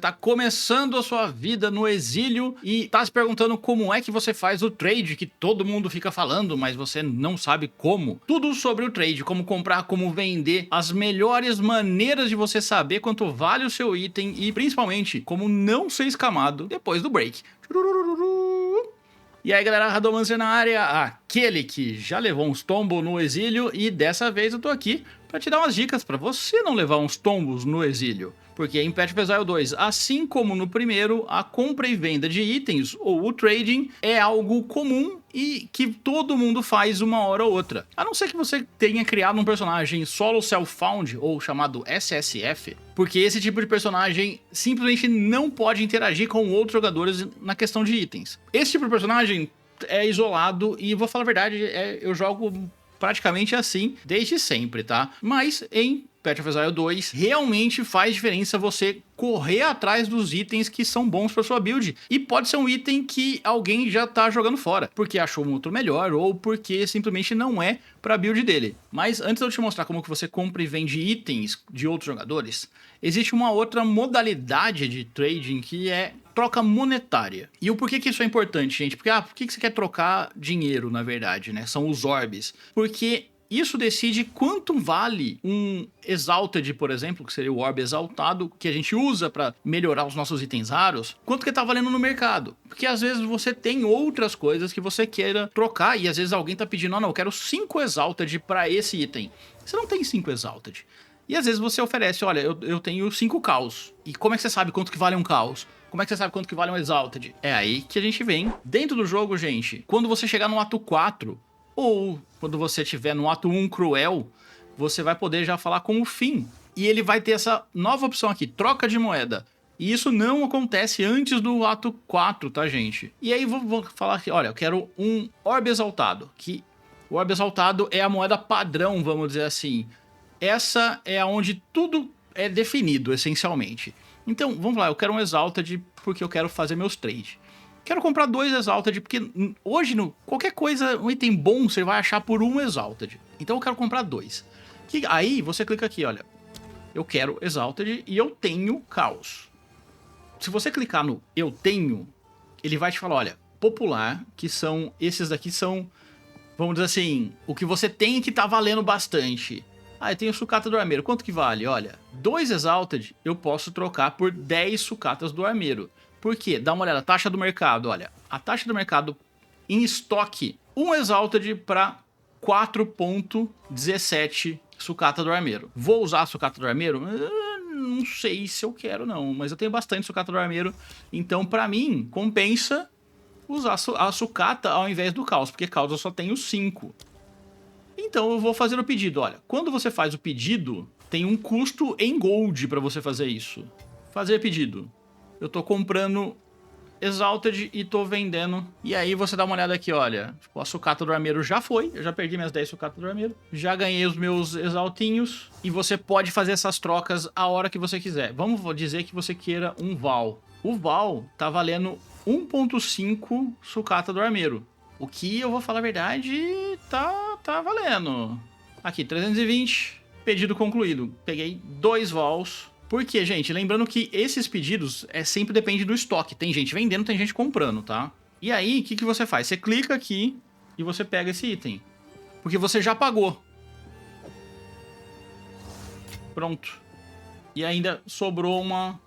Tá começando a sua vida no exílio e tá se perguntando como é que você faz o trade que todo mundo fica falando, mas você não sabe como. Tudo sobre o trade, como comprar, como vender, as melhores maneiras de você saber quanto vale o seu item e principalmente como não ser escamado depois do break. E aí galera, Radomancer na área, aquele que já levou uns tombos no exílio e dessa vez eu tô aqui pra te dar umas dicas pra você não levar uns tombos no exílio. Porque em Path of Exile 2, assim como no primeiro, a compra e venda de itens, ou o trading, é algo comum e que todo mundo faz uma hora ou outra. A não ser que você tenha criado um personagem solo self-found, ou chamado SSF, porque esse tipo de personagem simplesmente não pode interagir com outros jogadores na questão de itens. Esse tipo de personagem é isolado e, vou falar a verdade, eu jogo praticamente assim desde sempre, tá? Mas em Path of Exile 2 realmente faz diferença você correr atrás dos itens que são bons para sua build. E pode ser um item que alguém já tá jogando fora, porque achou um outro melhor ou porque simplesmente não é para build dele. Mas antes de eu te mostrar como que você compra e vende itens de outros jogadores, existe uma outra modalidade de trading que é troca monetária. E o porquê que isso é importante, gente? Porque, por que você quer trocar dinheiro, na verdade, né? São os orbes. Porque isso decide quanto vale um Exalted, por exemplo, que seria o Orb Exaltado, que a gente usa para melhorar os nossos itens raros, quanto que tá valendo no mercado. Porque às vezes você tem outras coisas que você queira trocar e às vezes alguém tá pedindo, não, eu quero 5 Exalted para esse item. Você não tem 5 Exalted. E às vezes você oferece, olha, eu tenho 5 caos. E como é que você sabe quanto que vale um caos? Como é que você sabe quanto que vale um Exalted? É aí que a gente vem. Dentro do jogo, gente, quando você chegar no ato 4, ou quando você estiver no ato 1 cruel, você vai poder já falar com o fim. E ele vai ter essa nova opção aqui, troca de moeda. E isso não acontece antes do ato 4, tá, gente? E aí vou falar aqui, olha, eu quero um Orbe Exaltado. Que o Orbe Exaltado é a moeda padrão, vamos dizer assim. Essa é onde tudo é definido, essencialmente. Então, vamos lá, eu quero um Exalted porque eu quero fazer meus trades. Quero comprar 2 Exalted, porque hoje, qualquer coisa, um item bom, você vai achar por 1 Exalted. Então eu quero comprar 2. Aí você clica aqui, olha. Eu quero Exalted e eu tenho Caos. Se você clicar no Eu Tenho, ele vai te falar, olha, popular, que são, esses daqui são, vamos dizer assim, o que você tem que tá valendo bastante. Eu tenho Sucata do Armeiro, quanto que vale? Olha, 2 Exalted eu posso trocar por 10 Sucatas do Armeiro. Por quê? Dá uma olhada, taxa do mercado, olha. A taxa do mercado em estoque, 1 Exalted para 4.17 Sucata do Armeiro. Vou usar a Sucata do Armeiro? Não sei se eu quero não, mas eu tenho bastante Sucata do Armeiro. Então, para mim, compensa usar a Sucata ao invés do Caos, porque Caos eu só tenho 5. Então, eu vou fazer o pedido. Olha, quando você faz o pedido, tem um custo em gold para você fazer isso. Fazer pedido. Eu tô comprando Exalted e tô vendendo. E aí você dá uma olhada aqui, olha. Tipo, a Sucata do Armeiro já foi. Eu já perdi minhas 10 Sucata do Armeiro. Já ganhei os meus Exaltinhos. E você pode fazer essas trocas a hora que você quiser. Vamos dizer que você queira um Val. O Val tá valendo 1.5 Sucata do Armeiro. O que, eu vou falar a verdade, tá valendo. Aqui, 320. Pedido concluído. Peguei 2 Vals. Porque, gente, lembrando que esses pedidos sempre depende do estoque. Tem gente vendendo, tem gente comprando, tá? E aí, o que você faz? Você clica aqui e você pega esse item. Porque você já pagou. Pronto. E ainda sobrou uma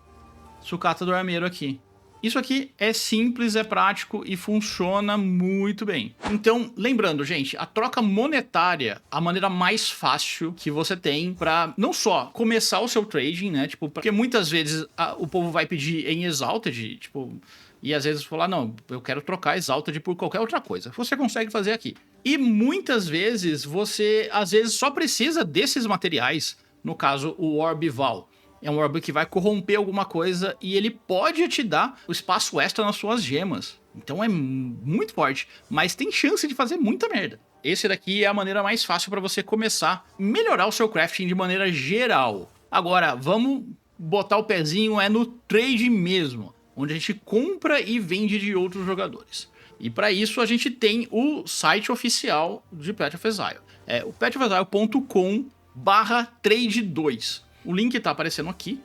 Sucata do Armeiro aqui. Isso aqui é simples, é prático e funciona muito bem. Então, lembrando, gente, a troca monetária, a maneira mais fácil que você tem pra não só começar o seu trading, né? Tipo, porque muitas vezes o povo vai pedir em Exalted, tipo, e às vezes falar, não, eu quero trocar Exalted por qualquer outra coisa. Você consegue fazer aqui. E muitas vezes você, às vezes, só precisa desses materiais, no caso, o Orb Val. É um orb que vai corromper alguma coisa e ele pode te dar o espaço extra nas suas gemas. Então é muito forte, mas tem chance de fazer muita merda. Esse daqui é a maneira mais fácil para você começar a melhorar o seu crafting de maneira geral. Agora, vamos botar o pezinho no trade mesmo, onde a gente compra e vende de outros jogadores. E para isso a gente tem o site oficial de Path of Exile. É o pathofexile.com/trade2. O link tá aparecendo aqui.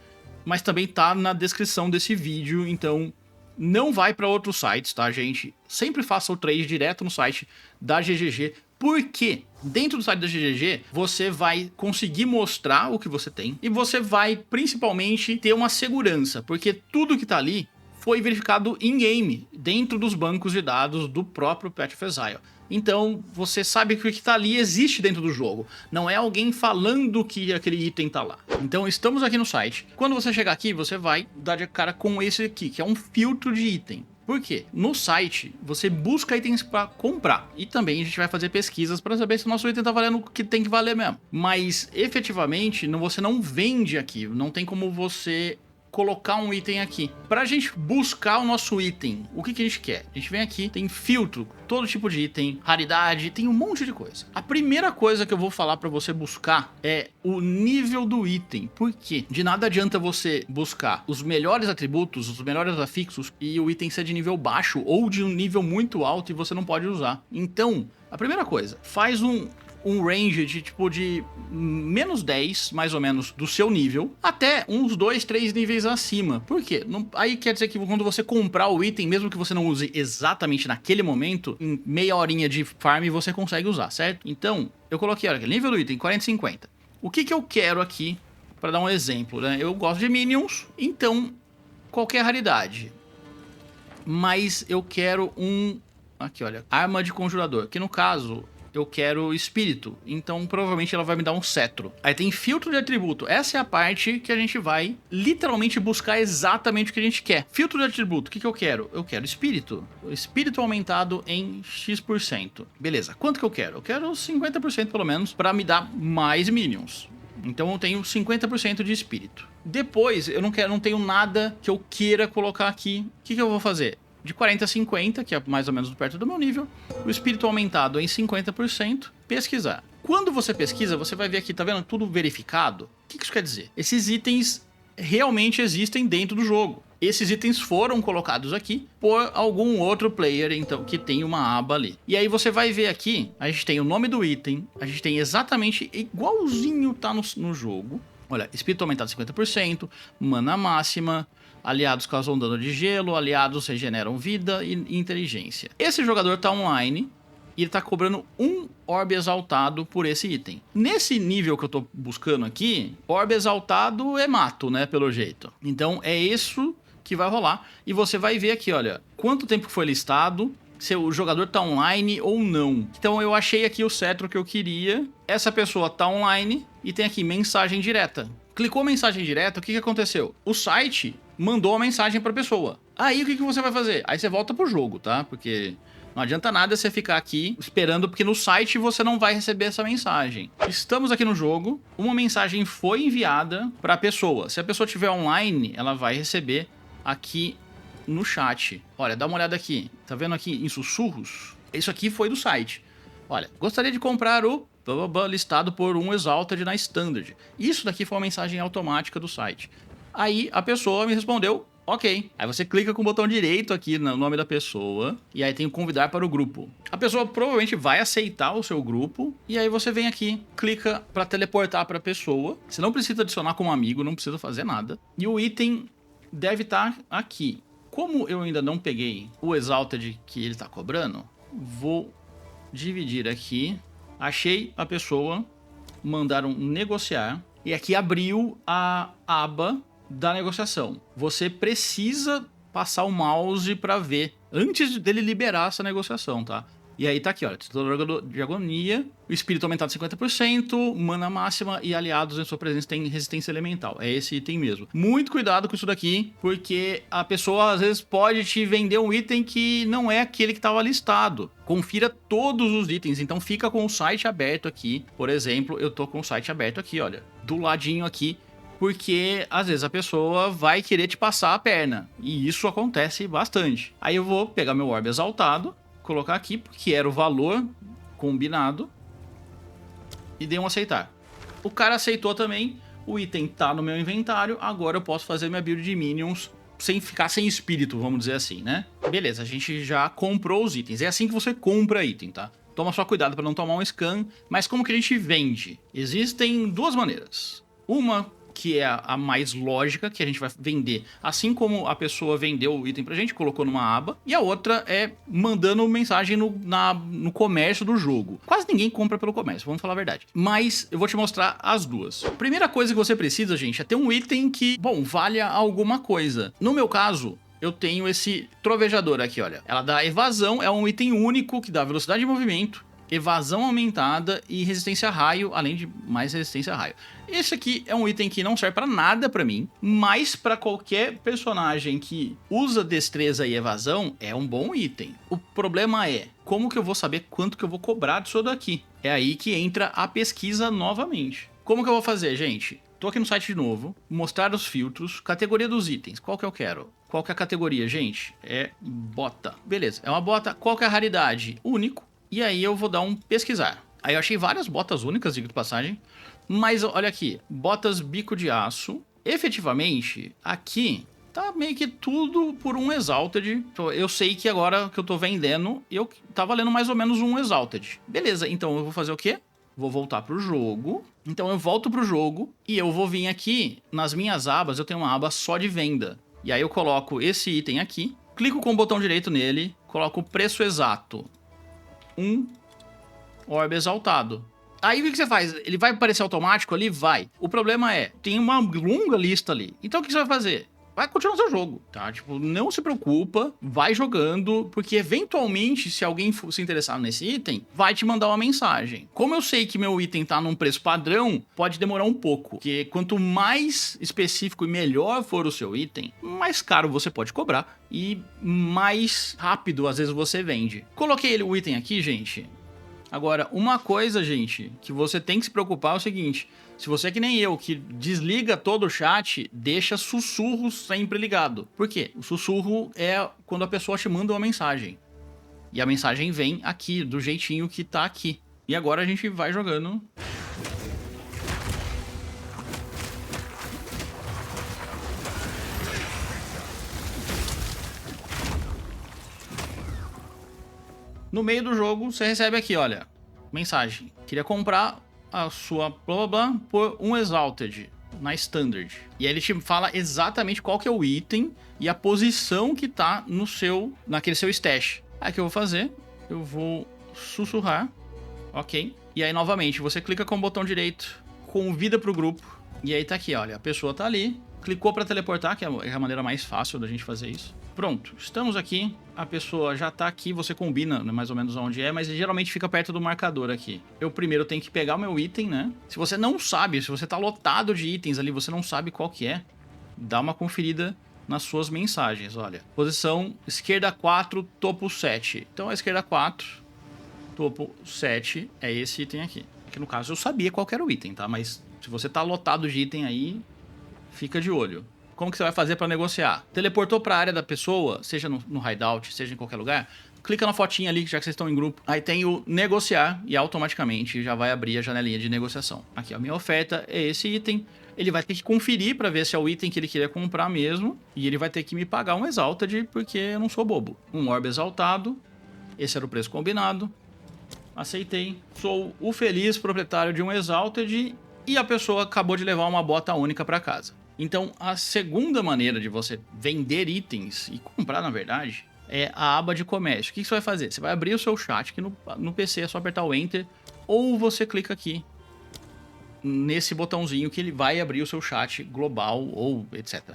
mas também tá na descrição desse vídeo, então não vai para outros sites, tá, gente? Sempre faça o trade direto no site da GGG, porque dentro do site da GGG você vai conseguir mostrar o que você tem e você vai principalmente ter uma segurança, porque tudo que tá ali foi verificado in-game, dentro dos bancos de dados do próprio Path of Exile. Então, você sabe que o que está ali existe dentro do jogo. Não é alguém falando que aquele item está lá. Então, estamos aqui no site. Quando você chegar aqui, você vai dar de cara com esse aqui, que é um filtro de item. Por quê? No site, você busca itens para comprar. E também a gente vai fazer pesquisas para saber se o nosso item está valendo o que tem que valer mesmo. Mas, efetivamente, você não vende aqui. Não tem como você colocar um item aqui. Pra gente buscar o nosso item, o que a gente quer? A gente vem aqui, tem filtro, todo tipo de item, raridade, tem um monte de coisa. A primeira coisa que eu vou falar pra você buscar é o nível do item. Por quê? De nada adianta você buscar os melhores atributos, os melhores afixos e o item ser de nível baixo ou de um nível muito alto e você não pode usar. Então, a primeira coisa, faz um range de tipo de menos 10, mais ou menos, do seu nível, até uns 2, 3 níveis acima. Por quê? Aí quer dizer que quando você comprar o item, mesmo que você não use exatamente naquele momento, em meia horinha de farm você consegue usar, certo? Então, eu coloquei, olha aqui, nível do item, 40 e 50. O que eu quero aqui, para dar um exemplo, né? Eu gosto de minions, então, qualquer raridade. Mas eu quero aqui, olha, arma de conjurador, que no caso eu quero espírito, então provavelmente ela vai me dar um cetro. Aí tem filtro de atributo, essa é a parte que a gente vai literalmente buscar exatamente o que a gente quer. Filtro de atributo, o que eu quero? Eu quero espírito. Espírito aumentado em X%. Beleza, quanto que eu quero? Eu quero 50% pelo menos para me dar mais minions. Então eu tenho 50% de espírito. Depois eu não tenho nada que eu queira colocar aqui. O que eu vou fazer? De 40 a 50, que é mais ou menos perto do meu nível, o espírito aumentado em 50%, pesquisar. Quando você pesquisa, você vai ver aqui, tá vendo? Tudo verificado. O que isso quer dizer? Esses itens realmente existem dentro do jogo. Esses itens foram colocados aqui por algum outro player, então, que tem uma aba ali. E aí você vai ver aqui, a gente tem o nome do item, a gente tem exatamente igualzinho tá no jogo. Olha, espírito aumentado 50%, mana máxima, aliados causam dano de gelo, aliados regeneram vida e inteligência. Esse jogador tá online e ele tá cobrando um orbe exaltado por esse item. Nesse nível que eu tô buscando aqui, orbe exaltado é mato, né, pelo jeito. Então é isso que vai rolar. E você vai ver aqui, olha, quanto tempo foi listado, se o jogador tá online ou não. Então eu achei aqui o cetro que eu queria. Essa pessoa tá online e tem aqui mensagem direta. Clicou mensagem direta, o que aconteceu? O site mandou a mensagem para a pessoa. Aí o que você vai fazer? Aí você volta pro jogo, tá? Porque não adianta nada você ficar aqui esperando, porque no site você não vai receber essa mensagem. Estamos aqui no jogo, uma mensagem foi enviada para a pessoa. Se a pessoa estiver online, ela vai receber aqui no chat. Olha, dá uma olhada aqui. Tá vendo aqui em sussurros? Isso aqui foi do site. Olha, gostaria de comprar o listado por 1 Exalted na Standard. Isso daqui foi uma mensagem automática do site. Aí a pessoa me respondeu, ok. Aí você clica com o botão direito aqui no nome da pessoa e aí tem o convidar para o grupo. A pessoa provavelmente vai aceitar o seu grupo e aí você vem aqui, clica para teleportar para a pessoa. Você não precisa adicionar como amigo, não precisa fazer nada. E o item deve estar aqui. Como eu ainda não peguei o Exalted que ele está cobrando, vou dividir aqui. Achei a pessoa, mandaram negociar e aqui abriu a aba da negociação. Você precisa passar o mouse para ver antes dele liberar essa negociação, tá? E aí tá aqui, olha, Titulador de Agonia, o espírito aumentado 50%, mana máxima e aliados em sua presença têm resistência elemental. É esse item mesmo. Muito cuidado com isso daqui, porque a pessoa às vezes pode te vender um item que não é aquele que estava listado. Confira todos os itens, então fica com o site aberto aqui. Por exemplo, eu tô com o site aberto aqui, olha, do ladinho aqui, porque às vezes a pessoa vai querer te passar a perna, e isso acontece bastante. Aí eu vou pegar meu orbe exaltado, colocar aqui, porque era o valor combinado, e dei um aceitar. O cara aceitou também, o item tá no meu inventário, agora eu posso fazer minha build de minions sem ficar sem espírito, vamos dizer assim, né? Beleza, a gente já comprou os itens, é assim que você compra item, tá? Toma só cuidado para não tomar um scan, mas como que a gente vende? Existem duas maneiras. Uma que é a mais lógica, que a gente vai vender. Assim como a pessoa vendeu o item pra gente, colocou numa aba. E a outra é mandando mensagem no comércio do jogo. Quase ninguém compra pelo comércio, vamos falar a verdade. Mas eu vou te mostrar as duas. Primeira coisa que você precisa, gente, é ter um item que, bom, valha alguma coisa. No meu caso, eu tenho esse trovejador aqui, olha. Ela dá evasão, é um item único que dá velocidade de movimento, evasão aumentada e resistência a raio, além de mais resistência a raio. Esse aqui é um item que não serve pra nada pra mim, mas pra qualquer personagem que usa destreza e evasão, é um bom item. O problema é, como que eu vou saber quanto que eu vou cobrar disso daqui? É aí que entra a pesquisa novamente. Como que eu vou fazer, gente? Tô aqui no site de novo, mostrar os filtros, categoria dos itens, qual que eu quero? Qual que é a categoria, gente? É bota. Beleza, é uma bota, qual que é a raridade? Único. E aí eu vou dar um pesquisar. Aí eu achei várias botas únicas, digo de passagem. Mas olha aqui, botas bico de aço. Efetivamente, aqui tá meio que tudo por um Exalted. Eu sei que agora que eu tô vendendo, tá valendo mais ou menos um Exalted. Beleza, então eu vou fazer o quê? Vou voltar pro jogo. Então eu volto pro jogo e eu vou vir aqui, nas minhas abas, eu tenho uma aba só de venda. E aí eu coloco esse item aqui, clico com o botão direito nele, coloco o preço exato. Um orbe exaltado. Aí o que você faz? Ele vai aparecer automático ali? Vai. O problema é, tem uma longa lista ali. Então o que você vai fazer? Vai continuar o seu jogo, tá? Tipo, não se preocupa, vai jogando, porque eventualmente, se alguém se interessar nesse item, vai te mandar uma mensagem. Como eu sei que meu item tá num preço padrão, pode demorar um pouco, porque quanto mais específico e melhor for o seu item, mais caro você pode cobrar e mais rápido, às vezes, você vende. Coloquei o item aqui, gente. Agora, uma coisa, gente, que você tem que se preocupar é o seguinte: se você é que nem eu, que desliga todo o chat, deixa sussurro sempre ligado. Por quê? O sussurro é quando a pessoa te manda uma mensagem. E a mensagem vem aqui, do jeitinho que tá aqui. E agora a gente vai jogando. No meio do jogo, você recebe aqui, olha, mensagem. Queria comprar a sua blá blá blá por um Exalted na Standard. E aí ele te fala exatamente qual que é o item e a posição que tá naquele seu stash. Aí o que eu vou fazer? Eu vou sussurrar, ok. E aí novamente, você clica com o botão direito, convida pro grupo. E aí tá aqui, olha, a pessoa tá ali, clicou para teleportar, que é a maneira mais fácil da gente fazer isso. Pronto, estamos aqui, a pessoa já tá aqui, você combina, né, mais ou menos onde é, mas geralmente fica perto do marcador aqui. Eu primeiro tenho que pegar o meu item, né? Se você não sabe, se você tá lotado de itens ali, você não sabe qual que é, dá uma conferida nas suas mensagens, olha. Posição esquerda 4, topo 7. Então a esquerda 4, topo 7 é esse item aqui. Que no caso eu sabia qual que era o item, tá? Mas se você tá lotado de item aí, fica de olho. Como que você vai fazer para negociar? Teleportou para a área da pessoa, seja no hideout, seja em qualquer lugar, clica na fotinha ali, já que vocês estão em grupo. Aí tem o negociar e automaticamente já vai abrir a janelinha de negociação. Aqui, a minha oferta é esse item. Ele vai ter que conferir para ver se é o item que ele queria comprar mesmo. E ele vai ter que me pagar um Exalted, porque eu não sou bobo. Um orbe exaltado. Esse era o preço combinado. Aceitei. Sou o feliz proprietário de um Exalted e a pessoa acabou de levar uma bota única para casa. Então, a segunda maneira de você vender itens e comprar, na verdade, é a aba de comércio. O que você vai fazer? Você vai abrir o seu chat, que no PC é só apertar o Enter, ou você clica aqui nesse botãozinho que ele vai abrir o seu chat global ou etc.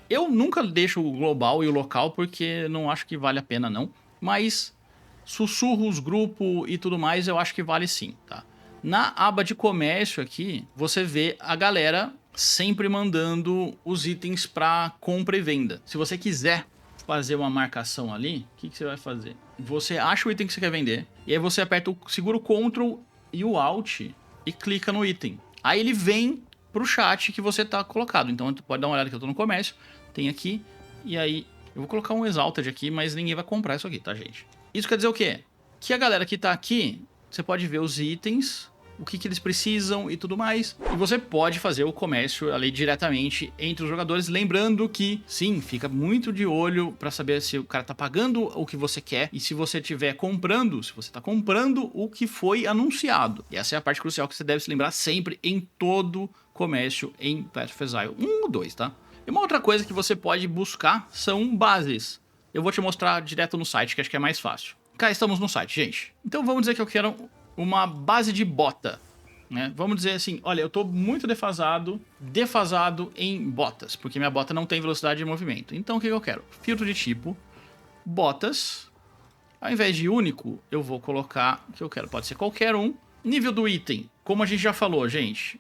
Eu nunca deixo o global e o local porque não acho que vale a pena não, mas sussurros, grupo e tudo mais eu acho que vale sim, tá? Na aba de comércio aqui, você vê a galera sempre mandando os itens para compra e venda. Se você quiser fazer uma marcação ali, o que você vai fazer? Você acha o item que você quer vender, e aí você aperta segura o Ctrl e o Alt e clica no item. Aí ele vem pro chat que você tá colocado. Então tu pode dar uma olhada que eu tô no comércio, tem aqui, e aí eu vou colocar um Exalted aqui, mas ninguém vai comprar isso aqui, tá, gente? Isso quer dizer o quê? Que a galera que tá aqui, você pode ver os itens, o que eles precisam e tudo mais. E você pode fazer o comércio ali diretamente entre os jogadores, lembrando que, sim, fica muito de olho para saber se o cara tá pagando o que você quer e se você estiver comprando, se você tá comprando o que foi anunciado. E essa é a parte crucial que você deve se lembrar sempre em todo comércio em Path of Exile 1 ou 2, tá? E uma outra coisa que você pode buscar são bases. Eu vou te mostrar direto no site, que acho que é mais fácil. Cá estamos no site, gente. Então vamos dizer que eu quero uma base de bota, né? Vamos dizer assim, olha, eu tô muito defasado em botas, porque minha bota não tem velocidade de movimento. Então o que eu quero? Filtro de tipo, botas. Ao invés de único, eu vou colocar o que eu quero. Pode ser qualquer um. Nível do item, como a gente já falou, gente,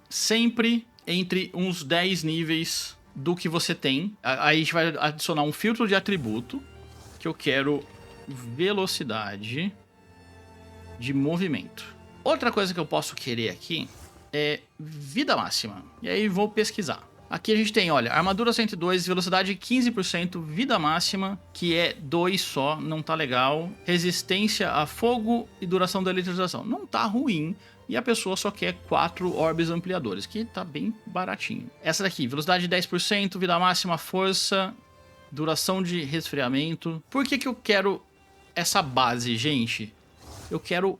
sempre entre uns 10 níveis do que você tem. Aí a gente vai adicionar um filtro de atributo, que eu quero velocidade de movimento. Outra coisa que eu posso querer aqui é vida máxima. E aí vou pesquisar. Aqui a gente tem, olha, armadura 102, velocidade 15%, vida máxima, que é 2 só, não tá legal. Resistência a fogo e duração da eletrização. Não tá ruim. E a pessoa só quer 4 orbes ampliadores, que tá bem baratinho. Essa daqui, velocidade 10%, vida máxima, força, duração de resfriamento. Por que eu quero essa base, gente? Eu quero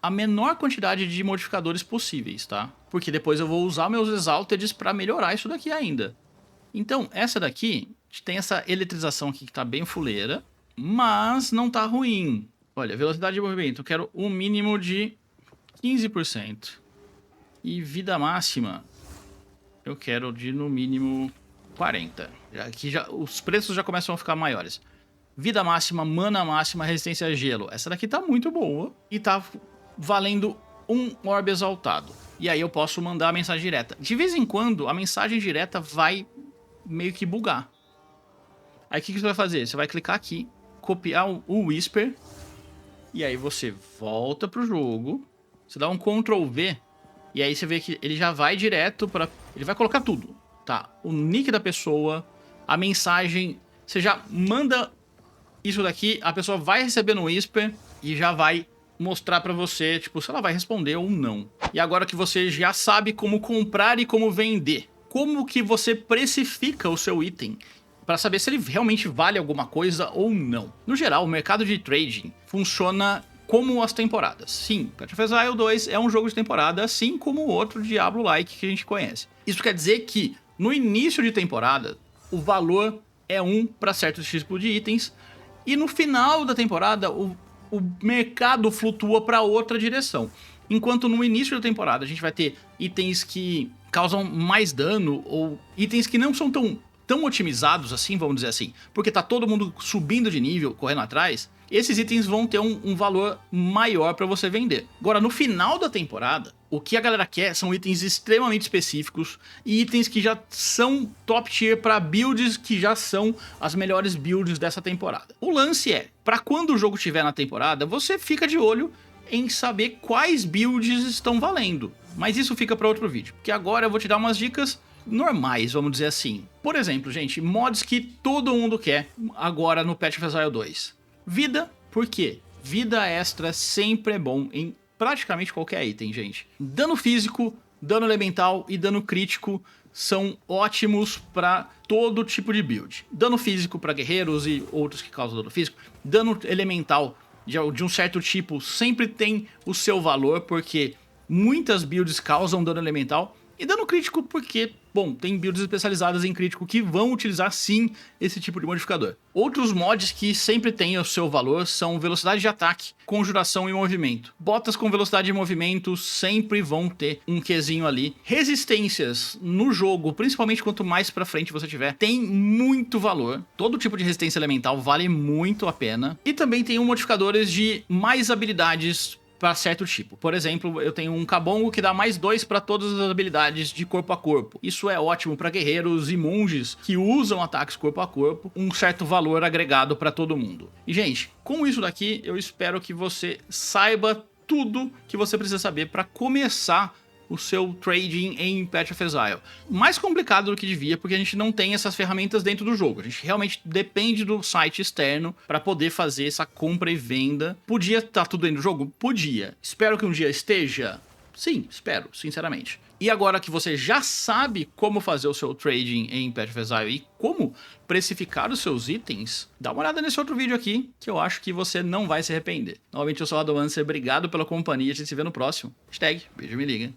a menor quantidade de modificadores possíveis, tá? Porque depois eu vou usar meus Exalted para melhorar isso daqui ainda. Então, essa daqui, a gente tem essa eletrização aqui que tá bem fuleira, mas não tá ruim. Olha, velocidade de movimento, eu quero um mínimo de 15%. E vida máxima, eu quero de no mínimo 40%. Aqui os preços já começam a ficar maiores. Vida máxima, mana máxima, resistência a gelo. Essa daqui tá muito boa e tá valendo um orbe exaltado. E aí eu posso mandar a mensagem direta. De vez em quando, a mensagem direta vai meio que bugar. Aí o que você vai fazer? Você vai clicar aqui, copiar o Whisper, e aí você volta pro jogo, você dá um Ctrl V, e aí você vê que ele já vai direto para... Ele vai colocar tudo, tá? O nick da pessoa, a mensagem, você já manda isso daqui, a pessoa vai receber no Whisper e já vai mostrar pra você, tipo, se ela vai responder ou não. E agora que você já sabe como comprar e como vender, como que você precifica o seu item para saber se ele realmente vale alguma coisa ou não. No geral, o mercado de trading funciona como as temporadas. Sim, Path of Exile 2 é um jogo de temporada, assim como o outro Diablo-like que a gente conhece. Isso quer dizer que no início de temporada, o valor é 1 para certo tipo de itens, e no final da temporada, o mercado flutua para outra direção. Enquanto no início da temporada a gente vai ter itens que causam mais dano, ou itens que não são tão otimizados assim, vamos dizer assim, porque tá todo mundo subindo de nível, correndo atrás, esses itens vão ter um valor maior para você vender. Agora, no final da temporada, o que a galera quer são itens extremamente específicos e itens que já são top tier para builds que já são as melhores builds dessa temporada. O lance é, para quando o jogo estiver na temporada, você fica de olho em saber quais builds estão valendo. Mas isso fica para outro vídeo, porque agora eu vou te dar umas dicas normais, vamos dizer assim. Por exemplo, gente, mods que todo mundo quer agora no Path of Exile 2. Vida, por quê? Vida extra sempre é bom em praticamente qualquer item, gente. Dano físico, dano elemental e dano crítico são ótimos para todo tipo de build. Dano físico para guerreiros e outros que causam dano físico. Dano elemental de um certo tipo sempre tem o seu valor, porque muitas builds causam dano elemental. E dano crítico porque, bom, tem builds especializadas em crítico que vão utilizar sim esse tipo de modificador. Outros mods que sempre têm o seu valor são velocidade de ataque, conjuração e movimento. Botas com velocidade de movimento sempre vão ter um Qzinho ali. Resistências no jogo, principalmente quanto mais pra frente você tiver, tem muito valor. Todo tipo de resistência elemental vale muito a pena. E também tem modificadores de mais habilidades para certo tipo. Por exemplo, eu tenho um Kabongo que dá mais 2 para todas as habilidades de corpo a corpo. Isso é ótimo para guerreiros e monges que usam ataques corpo a corpo, um certo valor agregado para todo mundo. E, gente, com isso daqui, eu espero que você saiba tudo que você precisa saber para começar o seu trading em Path of Exile. Mais complicado do que devia, porque a gente não tem essas ferramentas dentro do jogo. A gente realmente depende do site externo para poder fazer essa compra e venda. Podia estar tudo dentro do jogo? Podia. Espero que um dia esteja? Sim, espero, sinceramente. E agora que você já sabe como fazer o seu trading em Path of Exile e como precificar os seus itens, dá uma olhada nesse outro vídeo aqui, que eu acho que você não vai se arrepender. Novamente, eu sou o Adoancer, obrigado pela companhia, a gente se vê no próximo. Hashtag, beijo, me liga.